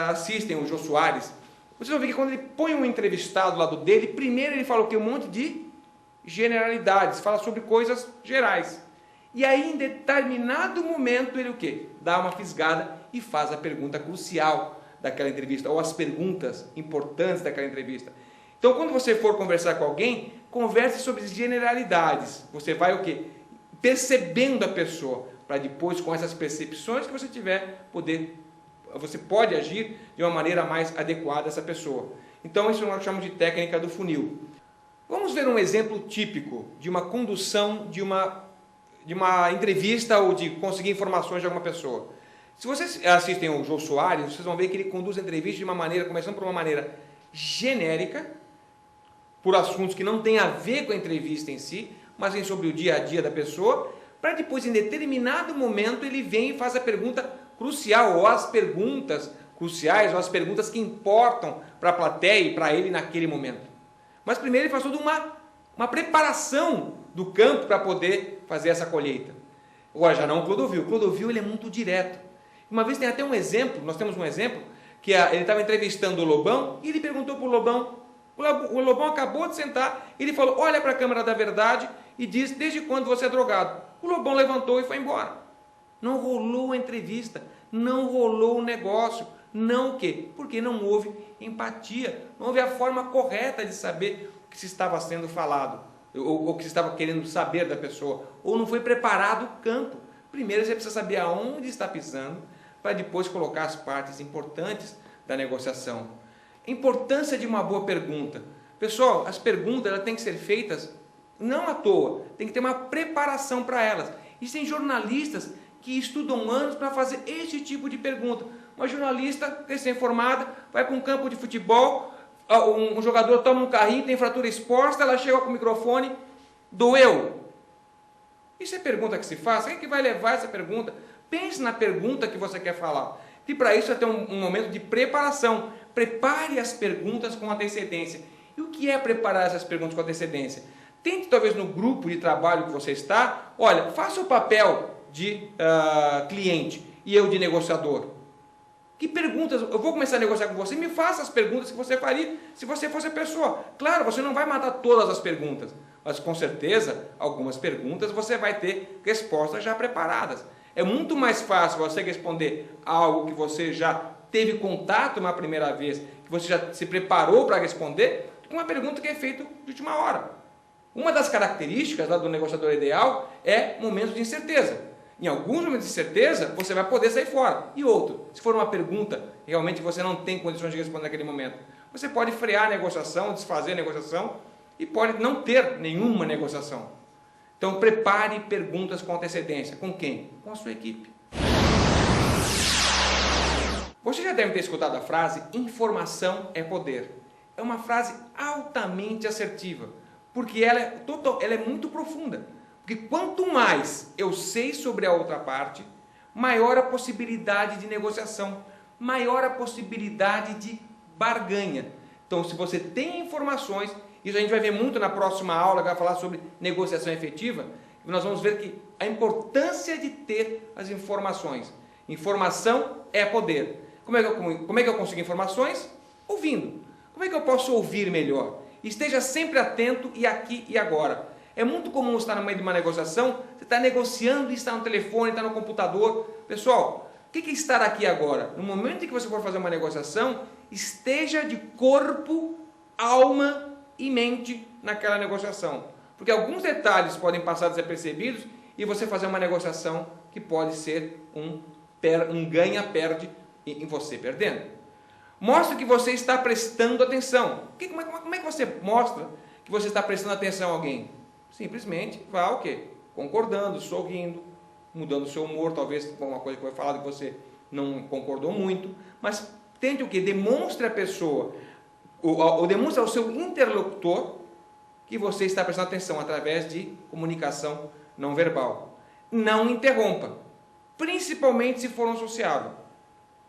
assistem o Jô Soares, vocês vão ver que quando ele põe um entrevistado do lado dele, primeiro ele fala o quê? Um monte de generalidades, fala sobre coisas gerais. E aí, em determinado momento, ele o quê? Dá uma fisgada e faz a pergunta crucial daquela entrevista, ou as perguntas importantes daquela entrevista. Então, quando você for conversar com alguém, converse sobre generalidades. Você vai o quê? Percebendo a pessoa, para depois, com essas percepções que você tiver, você pode agir de uma maneira mais adequada a essa pessoa. Então, isso nós chamamos de técnica do funil. Vamos ver um exemplo típico de uma condução de uma entrevista ou de conseguir informações de alguma pessoa. Se vocês assistem ao Jô Soares, vocês vão ver que ele conduz a entrevista de uma maneira, começando por uma maneira genérica, por assuntos que não têm a ver com a entrevista em si, mas vem sobre o dia a dia da pessoa, para depois, em determinado momento, ele vem e faz a pergunta crucial, ou as perguntas cruciais, ou as perguntas que importam para a plateia e para ele naquele momento. Mas primeiro ele faz toda uma preparação do campo para poder fazer essa colheita. Agora, já não o Clodovil. O Clodovil ele é muito direto. Uma vez tem até um exemplo, nós temos um exemplo, que ele estava entrevistando o Lobão e ele perguntou para o Lobão. O Lobão acabou de sentar, ele falou, olha para a câmera da verdade e diz, desde quando você é drogado? O Lobão levantou e foi embora. Não rolou a entrevista, não rolou o negócio. Não o quê? Porque não houve empatia, não houve a forma correta de saber o que se estava sendo falado, ou o que se estava querendo saber da pessoa, ou não foi preparado o campo. Primeiro você precisa saber aonde está pisando, para depois colocar as partes importantes da negociação. A importância de uma boa pergunta. Pessoal, as perguntas elas têm que ser feitas não à toa, tem que ter uma preparação para elas. Existem jornalistas que estudam anos para fazer esse tipo de pergunta. Uma jornalista recém-formada vai para um campo de futebol, um jogador toma um carrinho, tem fratura exposta, ela chega com o microfone, doeu. Isso é pergunta que se faz? Quem é que vai levar essa pergunta? Pense na pergunta que você quer falar. E para isso vai ter um momento de preparação. Prepare as perguntas com antecedência. E o que é preparar essas perguntas com antecedência? Tente talvez no grupo de trabalho que você está, olha, faça o papel de cliente e eu de negociador. Que perguntas, eu vou começar a negociar com você, me faça as perguntas que você faria se você fosse a pessoa. Claro, você não vai matar todas as perguntas, mas com certeza, algumas perguntas você vai ter respostas já preparadas. É muito mais fácil você responder algo que você já teve contato uma primeira vez, que você já se preparou para responder, do que uma pergunta que é feita de última hora. Uma das características do negociador ideal é momentos de incerteza. Em alguns momentos de certeza, você vai poder sair fora. E outro, se for uma pergunta realmente você não tem condições de responder naquele momento, você pode frear a negociação, desfazer a negociação e pode não ter nenhuma negociação. Então, prepare perguntas com antecedência. Com quem? Com a sua equipe. Você já deve ter escutado a frase, informação é poder. É uma frase altamente assertiva, porque ela é muito profunda. Porque quanto mais eu sei sobre a outra parte, maior a possibilidade de negociação, maior a possibilidade de barganha. Então, se você tem informações, isso a gente vai ver muito na próxima aula, que vai falar sobre negociação efetiva, nós vamos ver que a importância de ter as informações. Informação é poder. Como é que eu consigo informações? Ouvindo. Como é que eu posso ouvir melhor? Esteja sempre atento e aqui e agora. É muito comum estar no meio de uma negociação, você está negociando e está no telefone, está no computador. Pessoal, o que é estar aqui agora? No momento em que você for fazer uma negociação, esteja de corpo, alma e mente naquela negociação. Porque alguns detalhes podem passar desapercebidos e você fazer uma negociação que pode ser um ganha-perde em você perdendo. Mostre que você está prestando atenção. Como é que você mostra que você está prestando atenção a alguém? Simplesmente vá o quê? Concordando, sorrindo, mudando o seu humor, talvez com uma coisa que foi falada que você não concordou muito, mas tente o quê? Demonstre à pessoa, ou demonstre ao seu interlocutor que você está prestando atenção através de comunicação não verbal. Não interrompa, principalmente se for um sociável.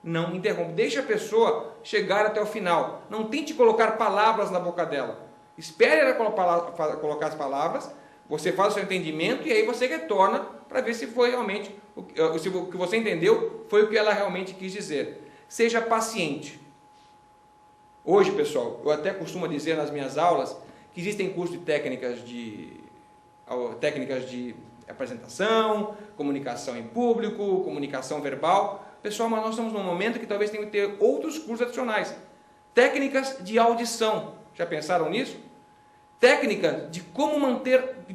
Não interrompa, deixe a pessoa chegar até o final. Não tente colocar palavras na boca dela. Espere ela colocar as palavras, você faz o seu entendimento e aí você retorna para ver se foi realmente, se o que você entendeu foi o que ela realmente quis dizer. Seja paciente. Hoje, pessoal, eu até costumo dizer nas minhas aulas que existem cursos de técnicas de apresentação, comunicação em público, comunicação verbal. Pessoal, mas nós estamos num momento que talvez tenha que ter outros cursos adicionais. Técnicas de audição. Já pensaram nisso? Técnica de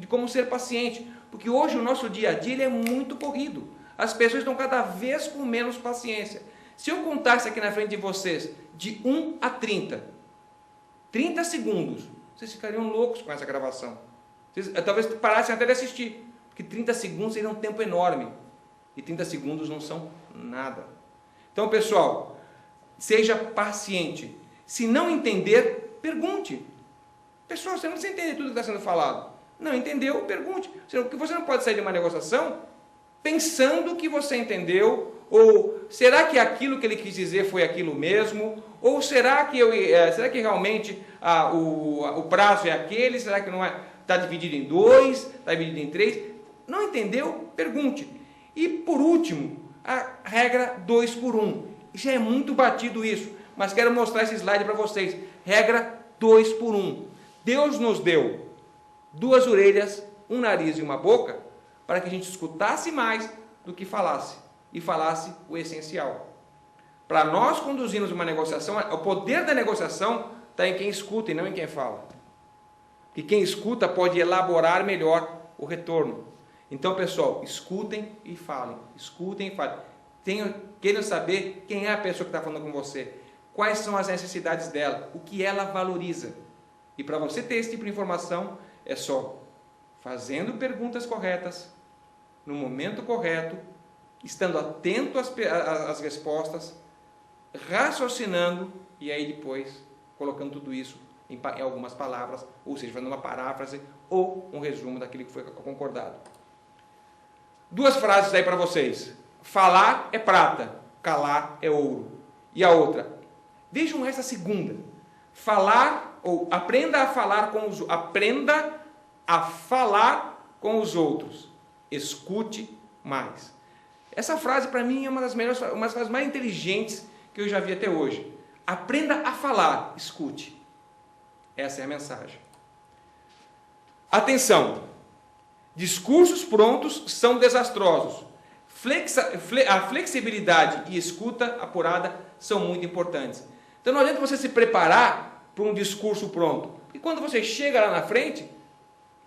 como ser paciente. Porque hoje o nosso dia a dia ele é muito corrido. As pessoas estão cada vez com menos paciência. Se eu contasse aqui na frente de vocês de 1 a 30 segundos, vocês ficariam loucos com essa gravação. Vocês talvez parassem até de assistir. Porque 30 segundos seria um tempo enorme. E 30 segundos não são nada. Então, pessoal, seja paciente. Se não entender, pergunte. Pessoal, você não precisa entender tudo que está sendo falado. Não entendeu? Pergunte. Porque você não pode sair de uma negociação pensando que você entendeu, ou será que aquilo que ele quis dizer foi aquilo mesmo? Ou será que realmente o prazo é aquele? Será que não é? Está dividido em 2? Está dividido em 3? Não entendeu? Pergunte. E por último, a regra 2 por 1. Já é muito batido isso, mas quero mostrar esse slide para vocês. Regra 2 por 1. Deus nos deu 2 orelhas, um nariz e uma boca, para que a gente escutasse mais do que falasse, e falasse o essencial. Para nós conduzirmos uma negociação, o poder da negociação está em quem escuta e não em quem fala. E quem escuta pode elaborar melhor o retorno. Então, pessoal, escutem e falem. Escutem e falem. Queiram saber quem é a pessoa que está falando com você. Quais são as necessidades dela. O que ela valoriza. E para você ter esse tipo de informação, é só fazendo perguntas corretas, no momento correto, estando atento às respostas, raciocinando e aí depois colocando tudo isso em algumas palavras, ou seja, fazendo uma paráfrase ou um resumo daquilo que foi concordado. 2 frases aí para vocês. Falar é prata, calar é ouro. E a outra? Vejam essa segunda. Falar, ou aprenda a falar com os outros. Escute mais. Essa frase para mim é uma das frases mais inteligentes que eu já vi até hoje. Aprenda a falar, escute. Essa é a mensagem. Atenção! Discursos prontos são desastrosos. A flexibilidade e escuta apurada são muito importantes. Então não adianta você se preparar para um discurso pronto. Porque quando você chega lá na frente,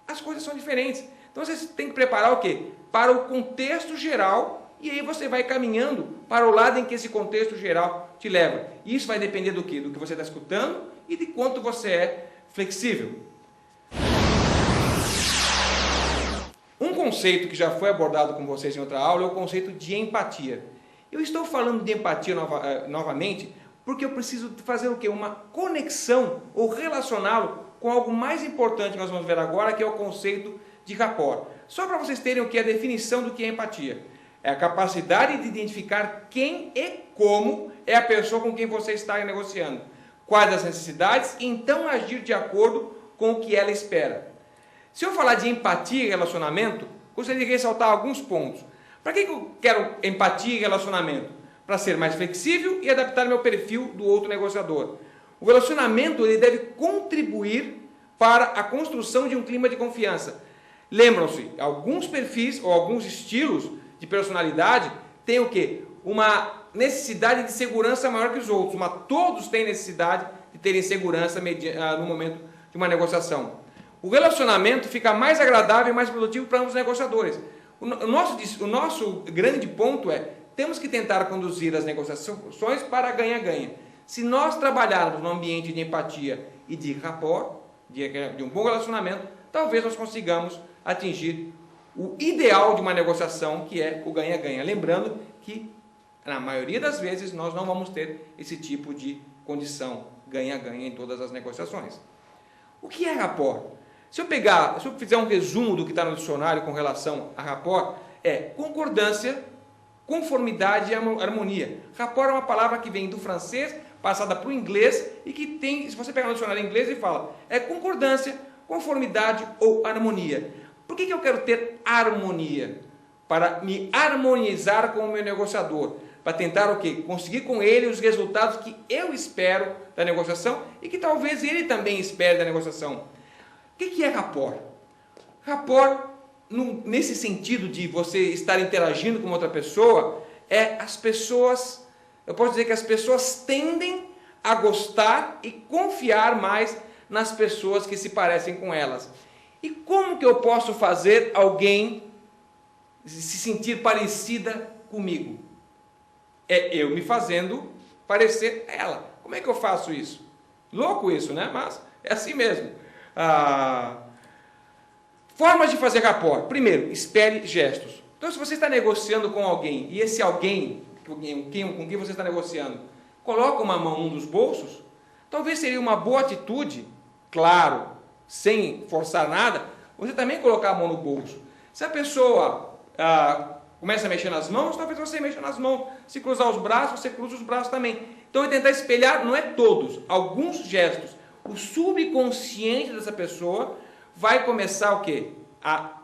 as coisas são diferentes. Então você tem que preparar o quê? Para o contexto geral, e aí você vai caminhando para o lado em que esse contexto geral te leva. E isso vai depender do quê? Do que você está escutando e de quanto você é flexível. Um conceito que já foi abordado com vocês em outra aula é o conceito de empatia. Eu estou falando de empatia novamente porque eu preciso fazer o quê? Uma conexão ou relacioná-lo com algo mais importante que nós vamos ver agora, que é o conceito de rapport. Só para vocês terem o que é a definição do que é empatia. É a capacidade de identificar quem e como é a pessoa com quem você está negociando. Quais as necessidades e então agir de acordo com o que ela espera. Se eu falar de empatia e relacionamento, gostaria de ressaltar alguns pontos. Para que eu quero empatia e relacionamento? Para ser mais flexível e adaptar meu perfil do outro negociador. O relacionamento ele deve contribuir para a construção de um clima de confiança. Lembram-se, alguns perfis ou alguns estilos de personalidade têm o quê? Uma necessidade de segurança maior que os outros, mas todos têm necessidade de terem segurança no momento de uma negociação. O relacionamento fica mais agradável e mais produtivo para os negociadores. O nosso grande ponto é, temos que tentar conduzir as negociações para ganha-ganha. Se nós trabalharmos num ambiente de empatia e de rapport, de um bom relacionamento, talvez nós consigamos atingir o ideal de uma negociação, que é o ganha-ganha. Lembrando que, na maioria das vezes, nós não vamos ter esse tipo de condição ganha-ganha em todas as negociações. O que é rapport? Se eu fizer um resumo do que está no dicionário com relação a rapport, é concordância, conformidade e harmonia. Rapport é uma palavra que vem do francês, passada para o inglês, e que tem, se você pegar no dicionário em inglês, ele fala, é concordância, conformidade ou harmonia. Por que eu quero ter harmonia? Para me harmonizar com o meu negociador. Para tentar o quê? Conseguir com ele os resultados que eu espero da negociação e que talvez ele também espere da negociação. O que é rapport? Rapport, nesse sentido de você estar interagindo com outra pessoa, eu posso dizer que as pessoas tendem a gostar e confiar mais nas pessoas que se parecem com elas. E como que eu posso fazer alguém se sentir parecida comigo? É eu me fazendo parecer ela. Como é que eu faço isso? Louco isso, né? Mas é assim mesmo. Formas de fazer rapport. Primeiro, espere gestos. Então, se você está negociando com alguém, e esse alguém com quem você está negociando, coloca uma mão num dos bolsos, talvez seria uma boa atitude, claro, sem forçar nada, você também colocar a mão no bolso. Se a pessoa começa a mexer nas mãos, talvez você mexa nas mãos. Se cruzar os braços, você cruza os braços também. Então, é tentar espelhar, não é todos, alguns gestos. O subconsciente dessa pessoa vai começar o quê? A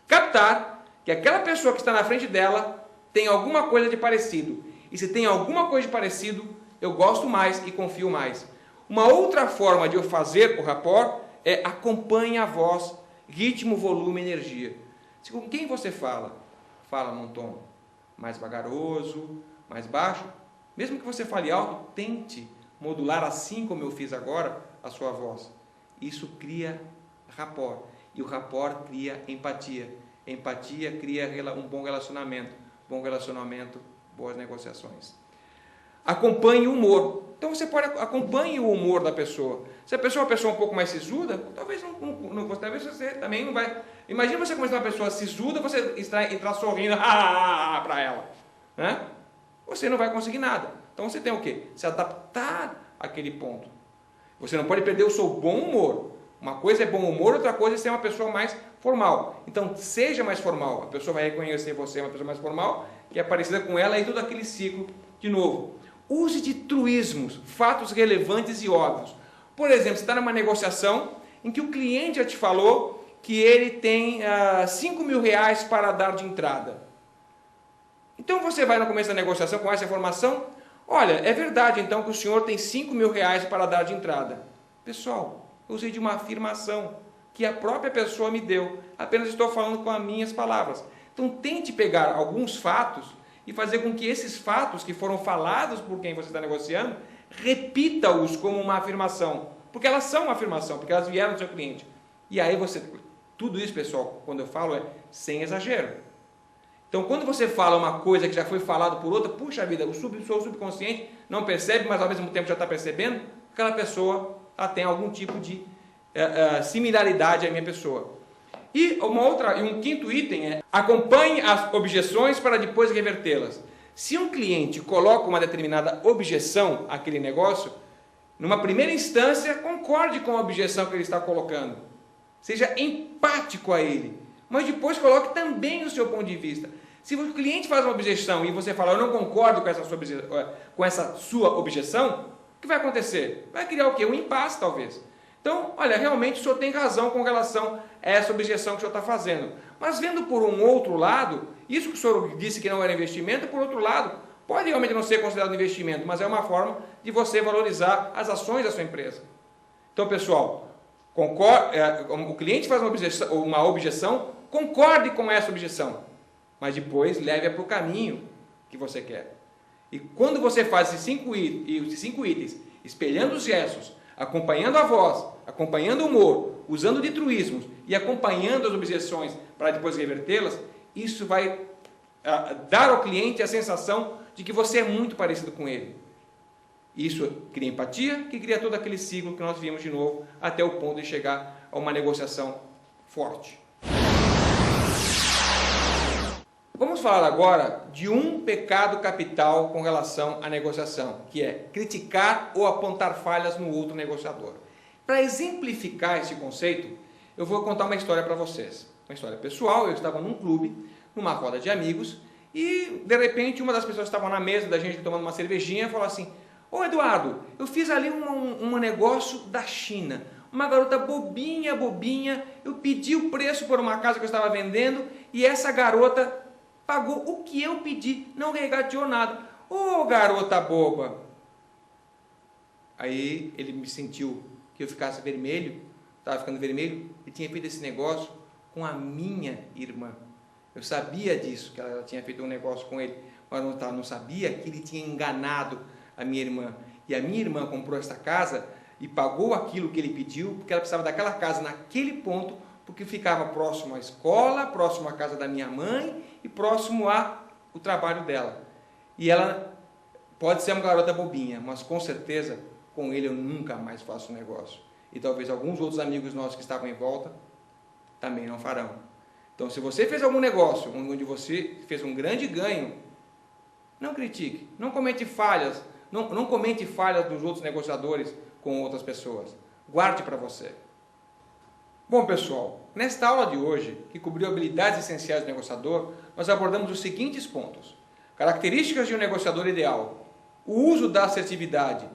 captar que aquela pessoa que está na frente dela tem alguma coisa de parecido. E se tem alguma coisa de parecido, eu gosto mais e confio mais. Uma outra forma de eu fazer o rapport é acompanhe a voz, ritmo, volume, energia. Se com quem você fala num tom mais vagaroso, mais baixo, mesmo que você fale alto, tente modular assim como eu fiz agora a sua voz. Isso cria rapport. E o rapport cria empatia. Empatia cria um bom relacionamento. Bom relacionamento, boas negociações. Acompanhe o humor. Então você pode acompanhe o humor da pessoa. Se a pessoa é uma pessoa um pouco mais sisuda, talvez talvez você também não vai. Imagina você conhecer uma pessoa sisuda, você entrar sorrindo para ela, né? Você não vai conseguir nada. Então você tem o quê? Se adaptar àquele ponto. Você não pode perder o seu bom humor. Uma coisa é bom humor, outra coisa é ser uma pessoa mais formal. Então seja mais formal. A pessoa vai reconhecer você uma pessoa mais formal, que é parecida com ela, e todo aquele ciclo de novo. Use de truísmos, fatos relevantes e óbvios. Por exemplo, você está numa negociação em que o cliente já te falou que ele tem 5 mil reais para dar de entrada. Então você vai no começo da negociação com essa informação. Olha, é verdade então que o senhor tem 5 mil reais para dar de entrada. Pessoal, eu usei de uma afirmação que a própria pessoa me deu. Apenas estou falando com as minhas palavras. Então tente pegar alguns fatos e fazer com que esses fatos que foram falados por quem você está negociando, repita-os como uma afirmação. Porque elas são uma afirmação, porque elas vieram do seu cliente. E aí tudo isso, pessoal, quando eu falo, é sem exagero. Então, quando você fala uma coisa que já foi falado por outra, puxa vida, o seu subconsciente não percebe, mas ao mesmo tempo já está percebendo, aquela pessoa tem algum tipo de similaridade à minha pessoa. E um quinto item é acompanhe as objeções para depois revertê-las. Se um cliente coloca uma determinada objeção àquele negócio, numa primeira instância, concorde com a objeção que ele está colocando. Seja empático a ele. Mas depois coloque também o seu ponto de vista. Se o cliente faz uma objeção e você fala, eu não concordo com essa sua objeção, o que vai acontecer? Vai criar o quê? Um impasse, talvez. Então, olha, realmente o senhor tem razão com relação a essa objeção que o senhor está fazendo. Mas vendo por um outro lado, isso que o senhor disse que não era investimento, por outro lado, pode realmente não ser considerado investimento, mas é uma forma de você valorizar as ações da sua empresa. Então, pessoal, o cliente faz uma objeção, concorde com essa objeção, mas depois leve-a para o caminho que você quer. E quando você faz esses cinco itens, espelhando os gestos, acompanhando a voz, acompanhando o humor, usando de truísmos e acompanhando as objeções para depois revertê-las, isso vai dar ao cliente a sensação de que você é muito parecido com ele. Isso cria empatia, que cria todo aquele ciclo que nós vimos de novo, até o ponto de chegar a uma negociação forte. Vamos falar agora de um pecado capital com relação à negociação, que é criticar ou apontar falhas no outro negociador. Para exemplificar esse conceito, eu vou contar uma história para vocês. Uma história pessoal. Eu estava num clube, numa roda de amigos, e de repente uma das pessoas que estavam na mesa da gente tomando uma cervejinha falou assim: ô Eduardo, eu fiz ali um negócio da China, uma garota bobinha, eu pedi o preço por uma casa que eu estava vendendo e essa garota pagou o que eu pedi, não regateou nada. Ô garota boba! Aí ele me sentiu que eu ficasse vermelho, estava ficando vermelho, e tinha feito esse negócio com a minha irmã. Eu sabia disso, que ela tinha feito um negócio com ele, mas não sabia que ele tinha enganado a minha irmã. E a minha irmã comprou essa casa e pagou aquilo que ele pediu, porque ela precisava daquela casa naquele ponto, porque ficava próximo à escola, próximo à casa da minha mãe e próximo ao trabalho dela. E ela pode ser uma garota bobinha, mas com certeza com ele eu nunca mais faço negócio. E talvez alguns outros amigos nossos que estavam em volta também não farão. Então, se você fez algum negócio onde você fez um grande ganho, não critique, não comente falhas, não comente falhas dos outros negociadores com outras pessoas. Guarde para você. Bom, pessoal, nesta aula de hoje, que cobriu habilidades essenciais do negociador, nós abordamos os seguintes pontos: características de um negociador ideal, o uso da assertividade.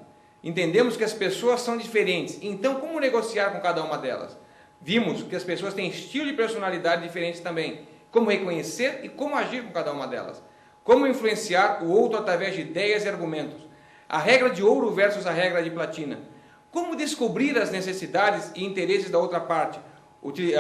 Entendemos que as pessoas são diferentes, então como negociar com cada uma delas? Vimos que as pessoas têm estilo e personalidade diferentes também, como reconhecer e como agir com cada uma delas. Como influenciar o outro através de ideias e argumentos. A regra de ouro versus a regra de platina. Como descobrir as necessidades e interesses da outra parte,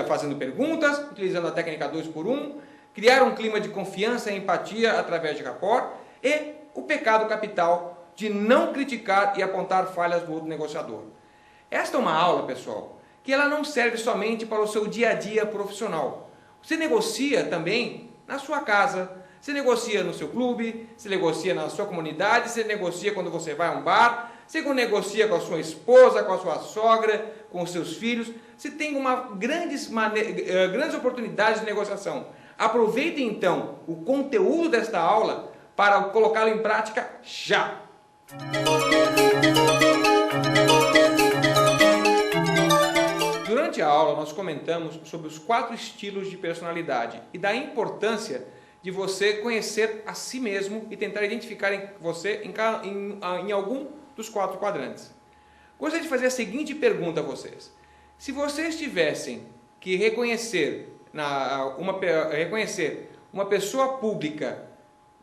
fazendo perguntas, utilizando a técnica 2x1, criar um clima de confiança e empatia através de rapport, e o pecado capital de não criticar e apontar falhas do outro negociador. Esta é uma aula, pessoal, que ela não serve somente para o seu dia a dia profissional. Você negocia também na sua casa, você negocia no seu clube, você negocia na sua comunidade, você negocia quando você vai a um bar, você negocia com a sua esposa, com a sua sogra, com os seus filhos. Você tem grandes oportunidades de negociação. Aproveitem então o conteúdo desta aula para colocá-lo em prática já. Durante a aula nós comentamos sobre os 4 estilos de personalidade e da importância de você conhecer a si mesmo e tentar identificar você em algum dos 4 quadrantes. Gostaria de fazer a seguinte pergunta a vocês: se vocês tivessem que reconhecer uma pessoa pública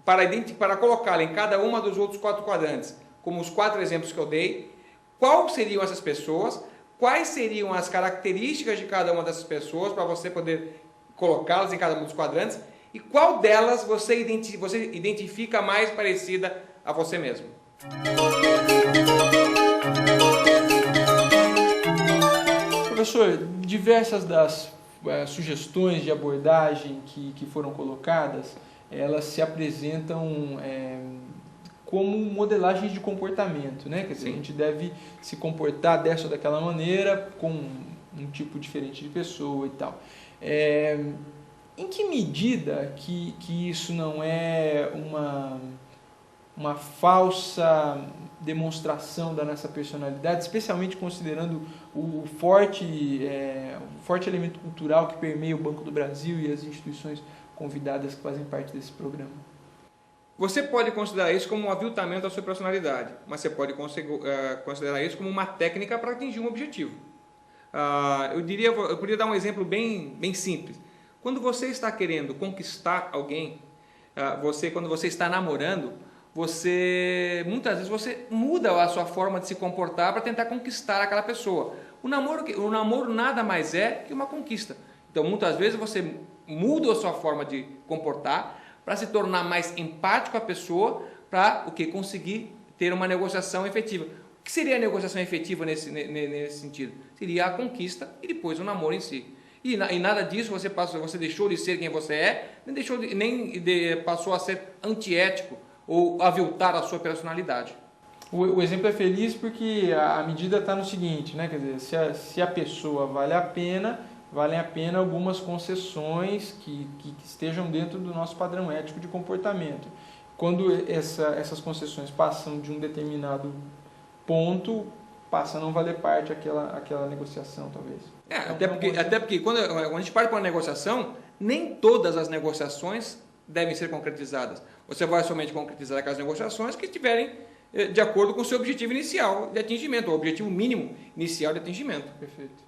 para colocá-la em cada uma dos outros 4 quadrantes, como os 4 exemplos que eu dei, quais seriam essas pessoas, quais seriam as características de cada uma dessas pessoas para você poder colocá-las em cada um dos quadrantes, e qual delas você identifica mais parecida a você mesmo? Professor, diversas das sugestões de abordagem que foram colocadas, elas se apresentam como modelagens de comportamento, né? Quer dizer, a gente deve se comportar dessa ou daquela maneira com um tipo diferente de pessoa e tal. Em que medida que isso não é uma falsa demonstração da nossa personalidade, especialmente considerando o forte elemento cultural que permeia o Banco do Brasil e as instituições convidadas que fazem parte desse programa? Você pode considerar isso como um aviltamento da sua personalidade, mas você pode considerar isso como uma técnica para atingir um objetivo. Eu poderia dar um exemplo bem simples. Quando você está querendo conquistar alguém, quando você está namorando, muitas vezes você muda a sua forma de se comportar para tentar conquistar aquela pessoa. O namoro nada mais é que uma conquista. Então, muitas vezes você muda a sua forma de comportar para se tornar mais empático à pessoa, para conseguir ter uma negociação efetiva. que seria a negociação efetiva nesse sentido? Seria a conquista e depois o namoro em si. E nada disso você deixou de ser quem você é, passou a ser antiético ou aviltar a sua personalidade. O exemplo é feliz porque a medida está no seguinte, né? Quer dizer, se a pessoa valem a pena algumas concessões que estejam dentro do nosso padrão ético de comportamento. Quando essas concessões passam de um determinado ponto, passa a não valer parte aquela negociação, talvez. Até porque quando a gente parte para uma negociação, nem todas as negociações devem ser concretizadas. Você vai somente concretizar aquelas negociações que estiverem de acordo com o seu objetivo inicial de atingimento, o objetivo mínimo inicial de atingimento. Perfeito.